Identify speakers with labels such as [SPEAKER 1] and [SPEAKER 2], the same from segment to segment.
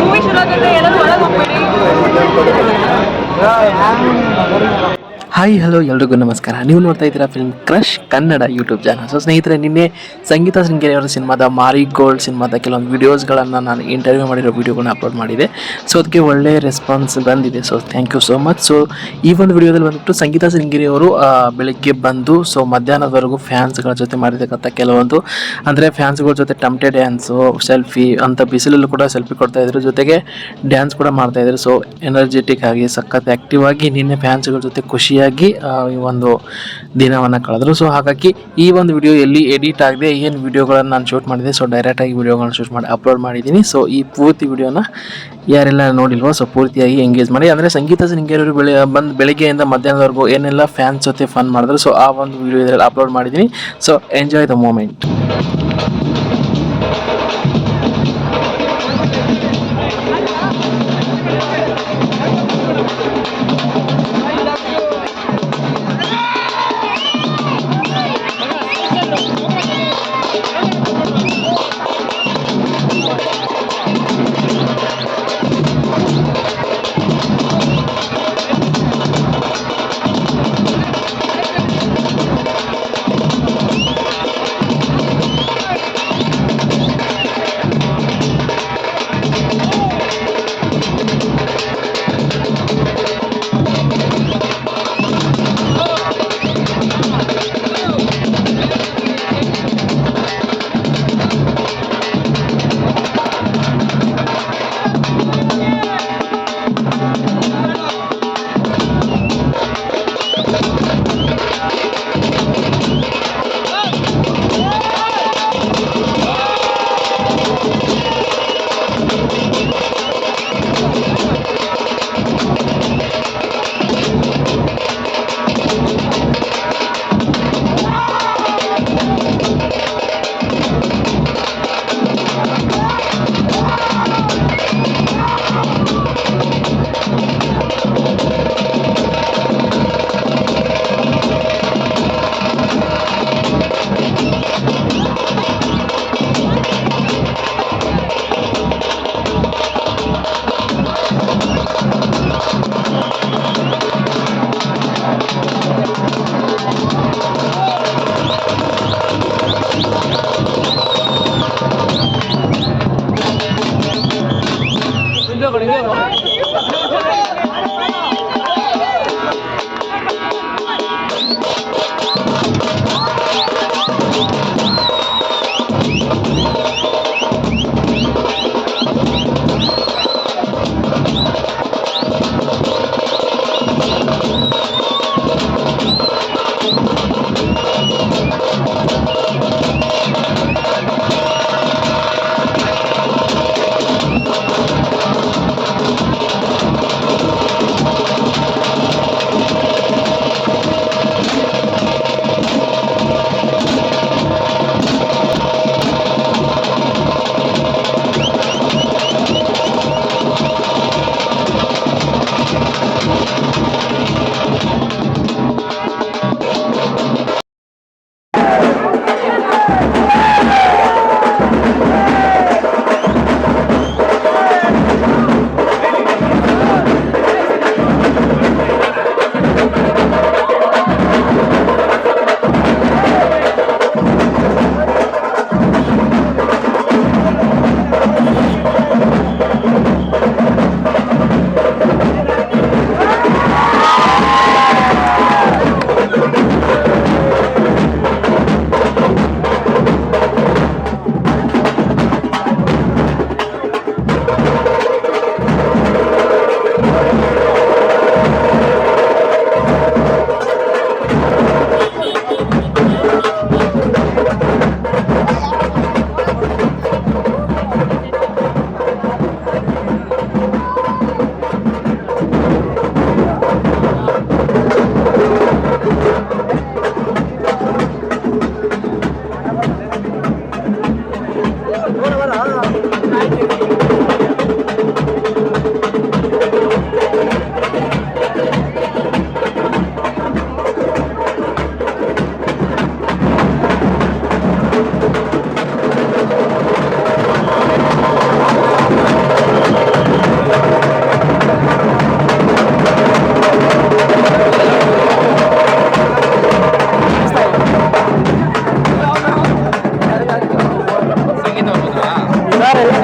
[SPEAKER 1] Movie ಶುರು ಆಗುತ್ತೆ ಎಲ್ಲರೂ ಒಳಗೆ ಹೋಗ್ಬೇಡಿ.
[SPEAKER 2] ಹಾಯ್ ಹಲೋ ಎಲ್ರಿಗೂ ನಮಸ್ಕಾರ. ನೀವು ನೋಡ್ತಾ ಇದ್ದೀರಾ film crush Kannada YouTube channel. So ಸ್ನೇಹಿತರೆ, ನಿನ್ನೆ ಸಂಗೀತ ಶೃಂಗೇರಿ ಅವರ ಸಿನಿಮಾದ ಮಾರಿ ಗೋಲ್ಡ್ ಸಿನಿಮಾದ ಕೆಲವೊಂದು ವೀಡಿಯೋಸ್ಗಳನ್ನು ನಾನು ಇಂಟರ್ವ್ಯೂ ಮಾಡಿರೋ ವೀಡಿಯೋಗಳನ್ನ ಅಪ್ಲೋಡ್ ಮಾಡಿದೆ. ಸೊ ಅದಕ್ಕೆ ಒಳ್ಳೆಯ ರೆಸ್ಪಾನ್ಸ್ ಬಂದಿದೆ. So thank you so much. So ಈ ಒಂದು ವಿಡಿಯೋದಲ್ಲಿ ಬಂದುಬಿಟ್ಟು ಸಂಗೀತ ಶೃಂಗೇರಿ ಅವರು ಬೆಳಿಗ್ಗೆ ಬಂದು ಸೊ ಮಧ್ಯಾಹ್ನದವರೆಗೂ ಫ್ಯಾನ್ಸ್ಗಳ ಜೊತೆ ಮಾಡಿರ್ತಕ್ಕಂಥ ಕೆಲವೊಂದು ಅಂದರೆ ಫ್ಯಾನ್ಸ್ಗಳ ಜೊತೆ ಟಮ್ಟೆ ಡ್ಯಾನ್ಸು, ಸೆಲ್ಫಿ ಅಂತ ಬಿಸಿಲಲ್ಲೂ ಕೂಡ ಸೆಲ್ಫಿ ಕೊಡ್ತಾ ಇದ್ರು, ಜೊತೆಗೆ ಡ್ಯಾನ್ಸ್ ಕೂಡ ಮಾಡ್ತಾ ಇದ್ರು. ಸೊ ಎನರ್ಜೆಟಿಕ್ ಆಗಿ ಸಖತ್ ಆ್ಯಕ್ಟಿವ್ ಆಗಿ ನಿನ್ನೆ ಫ್ಯಾನ್ಸ್ಗಳ ಜೊತೆ ಖುಷಿಯಾಗಿ ಈ ಒಂದು ದಿನವನ್ನು ಕಳೆದ್ರು. ಸೊ ಹಾಗಾಗಿ ಈ ಒಂದು ವಿಡಿಯೋ ಎಲ್ಲಿ ಎಡಿಟ್ ಆಗದೆ ಏನು ವಿಡಿಯೋಗಳನ್ನು ನಾನು ಶೂಟ್ ಮಾಡಿದೆ, ಸೊ ಡೈರೆಕ್ಟಾಗಿ ವಿಡಿಯೋಗಳನ್ನ ಶೂಟ್ ಮಾಡಿ ಅಪ್ಲೋಡ್ ಮಾಡಿದ್ದೀನಿ. ಸೊ ಈ ಪೂರ್ತಿ ವಿಡಿಯೋನ ಯಾರೆಲ್ಲ ನೋಡಿಲ್ವೋ ಸೊ ಪೂರ್ತಿಯಾಗಿ ಎಂಗೇಜ್ ಮಾಡಿ. ಅಂದರೆ ಸಂಗೀತ ಶೃಂಗೇರಿ ಬೆಳಿಗ್ಗೆಯಿಂದ ಮಧ್ಯಾಹ್ನದವರೆಗೂ ಏನೆಲ್ಲ ಫ್ಯಾನ್ಸ್ ಜೊತೆ ಫನ್ ಮಾಡಿದ್ರು, ಸೊ ಆ ಒಂದು ವಿಡಿಯೋ ಇದರಲ್ಲಿ ಅಪ್ಲೋಡ್ ಮಾಡಿದ್ದೀನಿ. So enjoy the moment.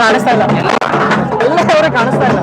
[SPEAKER 2] ಕಾಣಿಸ್ತಾ ಇಲ್ಲ, ಎಲ್ಲ ಅವ್ರಿಗೆ ಕಾಣಿಸ್ತಾ ಇಲ್ಲ.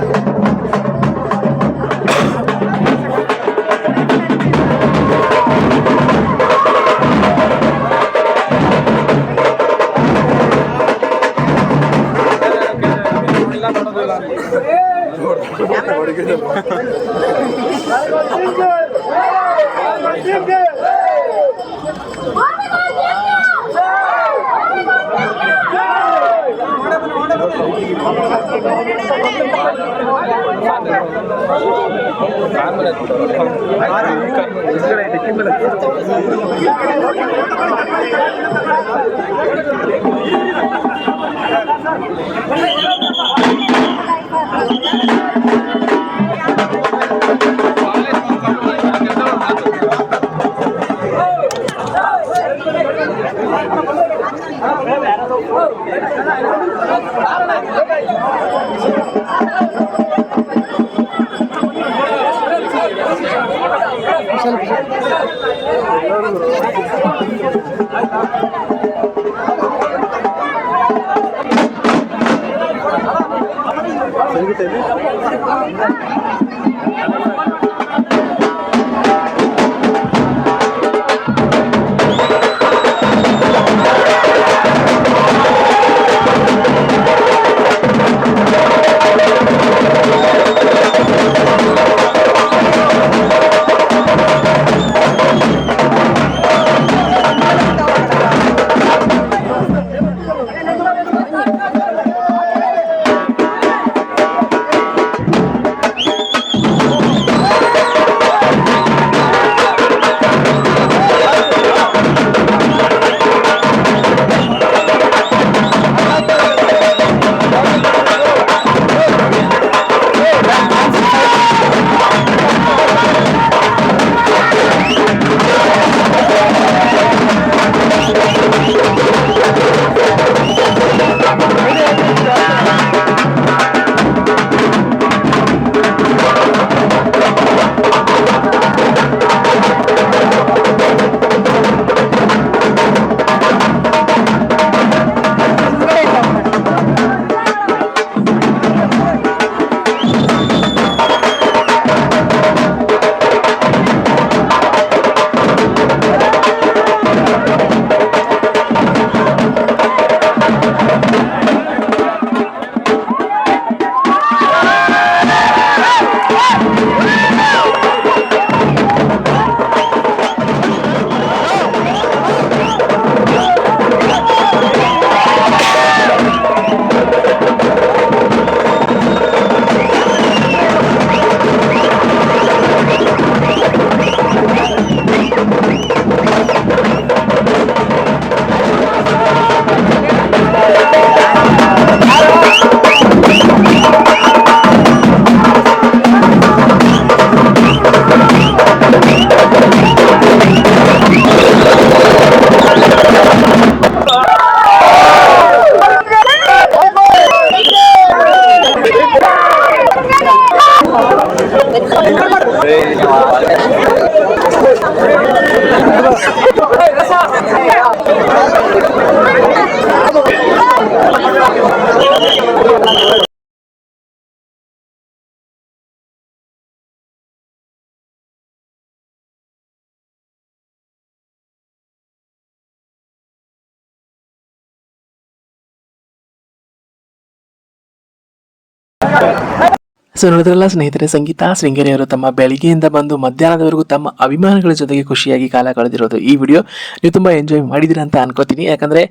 [SPEAKER 2] ಸೊ ನೋಡಿದ್ರಲ್ಲ ಸ್ನೇಹಿತರೆ, ಸಂಗೀತಾ ಶೃಂಗೇರಿ ಅವರು ತಮ್ಮ ಬೆಳಿಗ್ಗೆಯಿಂದ ಬಂದು ಮಧ್ಯಾಹ್ನದವರೆಗೂ ತಮ್ಮ ಅಭಿಮಾನಿಗಳ ಜೊತೆಗೆ ಖುಷಿಯಾಗಿ ಕಾಲ ಕಳೆದಿರೋದು ಈ ವಿಡಿಯೋ ನೀವು ತುಂಬ ಎಂಜಾಯ್ ಮಾಡಿದಿರ ಅಂತ ಅನ್ಕೋತೀನಿ. ಯಾಕಂದರೆ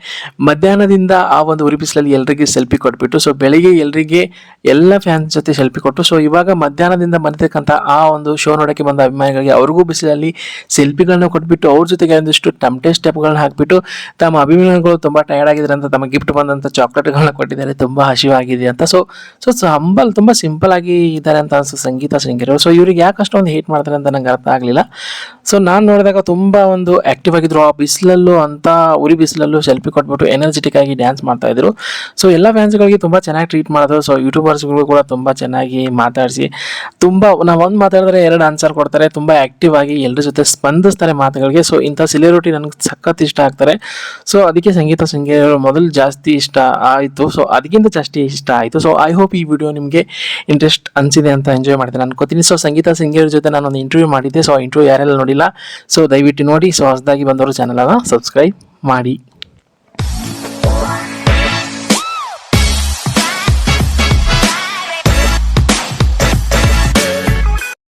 [SPEAKER 2] ಮಧ್ಯಾಹ್ನದಿಂದ ಆ ಒಂದು ಉರಿ ಬಿಸಿಲಲ್ಲಿ ಎಲ್ಲರಿಗೆ ಸೆಲ್ಫಿ ಕೊಟ್ಬಿಟ್ಟು, ಸೊ ಬೆಳಿಗ್ಗೆ ಎಲ್ಲರಿಗೆ ಎಲ್ಲ ಫ್ಯಾನ್ಸ್ ಜೊತೆ ಸೆಲ್ಫಿ ಕೊಟ್ಟು, ಸೊ ಇವಾಗ ಮಧ್ಯಾಹ್ನದಿಂದ ಬಂದಿರ್ತಕ್ಕಂಥ ಆ ಒಂದು ಶೋ ನೋಡೋಕ್ಕೆ ಬಂದ ಅಭಿಮಾನಿಗಳಿಗೆ ಅವ್ರಿಗೂ ಬಿಸಿಲಲ್ಲಿ ಸೆಲ್ಫಿಗಳನ್ನ ಕೊಟ್ಬಿಟ್ಟು ಅವ್ರ ಜೊತೆಗೆ ಒಂದಿಷ್ಟು ಟಮ್ಟೆ ಸ್ಟೆಪ್ಗಳನ್ನ ಹಾಕಿಬಿಟ್ಟು ತಮ್ಮ ಅಭಿಮಾನಿಗಳು ತುಂಬ ಟಯರ್ಡ್ ಆಗಿದ್ದಾರೆ ಅಂತ ತಮ್ಮ ಗಿಫ್ಟ್ ಬಂದಂಥ ಚಾಕ್ಲೇಟ್ಗಳನ್ನ ಕೊಟ್ಟಿದ್ದಾರೆ, ತುಂಬ ಹಸಿವಾಗಿದೆ ಅಂತ. ಸೊ ತುಂಬ ಸಿಂಪಲ್ ಆಗಿ ಇದ್ದಾರೆ ಅಂತ ಅನ್ಸುತ್ತೆ ಸಂಗೀತಾ ಶೃಂಗೇರಿ ಅವರು. ಸೊ ಇವ್ರಿಗೆ ಯಾಕೆ ಅಷ್ಟೊಂದು ಹೇಟ್ ಮಾಡ್ತಾರೆ ಅಂತ ನಂಗೆ ಅರ್ಥ ಆಗಲಿಲ್ಲ. ಸೊ ನಾನು ನೋಡಿದಾಗ ತುಂಬ ಒಂದು ಆ್ಯಕ್ಟಿವ್ ಆಗಿದ್ರು. ಆ ಬಿಸಿಲಲ್ಲೂ ಅಂತ ಉರಿ ಬಿಸಿಲಲ್ಲೂ ಸೆಲ್ಫಿ ಕೊಟ್ಬಿಟ್ಟು ಎನರ್ಜೆಟಿಕ್ ಆಗಿ ಡ್ಯಾನ್ಸ್ ಮಾಡ್ತಾ ಇದ್ರು. ಸೊ ಎಲ್ಲ ಫ್ಯಾನ್ಸ್ಗಳಿಗೆ ತುಂಬ ಚೆನ್ನಾಗಿ ಟ್ರೀಟ್ ಮಾಡೋದು. ಸೊ ಯೂಟ್ಯೂಬರ್ಸ್ಗಳು ಕೂಡ ತುಂಬ ಚೆನ್ನಾಗಿ ಮಾತಾಡಿಸಿ ತುಂಬ ನಾವು ಒಂದು ಮಾತಾಡಿದ್ರೆ 2 ಆನ್ಸರ್ ಕೊಡ್ತಾರೆ. ತುಂಬ ಆ್ಯಕ್ಟಿವ್ ಆಗಿ ಎಲ್ಲರ ಜೊತೆ ಸ್ಪಂದಿಸ್ತಾರೆ ಮಾತುಗಳಿಗೆ. ಸೊ ಇಂಥ ಸೆಲೆಬ್ರಿಟಿ ನನಗೆ ಸಖತ್ ಇಷ್ಟ ಆಗ್ತಾರೆ. ಸೊ ಅದಕ್ಕೆ ಸಂಗೀತ ಶೃಂಗೇರಿ ಅವರು ಮೊದಲು ಜಾಸ್ತಿ ಇಷ್ಟ ಆಯಿತು. ಸೊ ಅದಕ್ಕಿಂತ ಜಾಸ್ತಿ ಇಷ್ಟ ಆಯಿತು. ಸೊ ಐ ಹೋಪ್ ಈ ವಿಡಿಯೋ ನಿಮಗೆ ಇಂಟ್ರೆಸ್ಟ್ ಅನಿಸಿದೆ ಅಂತ ಎಂಜಾಯ್ ಮಾಡಿದೆ ಅನ್ಕೋತೀನಿ. ಸೊ ಸಂಗೀತ ಶೃಂಗೇರಿ ಜೊತೆ ನಾನು ಒಂದು ಇಂಟರ್ವ್ಯೂ ಮಾಡಿದ್ದೆ. ಸೊ ಇಂಟರ್ವ್ಯೂ ಯಾರೆಲ್ಲ ನೋಡಿಲ್ಲ ಸೊ ದಯವಿಟ್ಟು ನೋಡಿ. ಸೊ ಹೊಸದಾಗಿ ಬಂದವರು ಚಾನಲನ್ನು ಸಬ್ಸ್ಕ್ರೈಬ್ ಮಾಡಿ.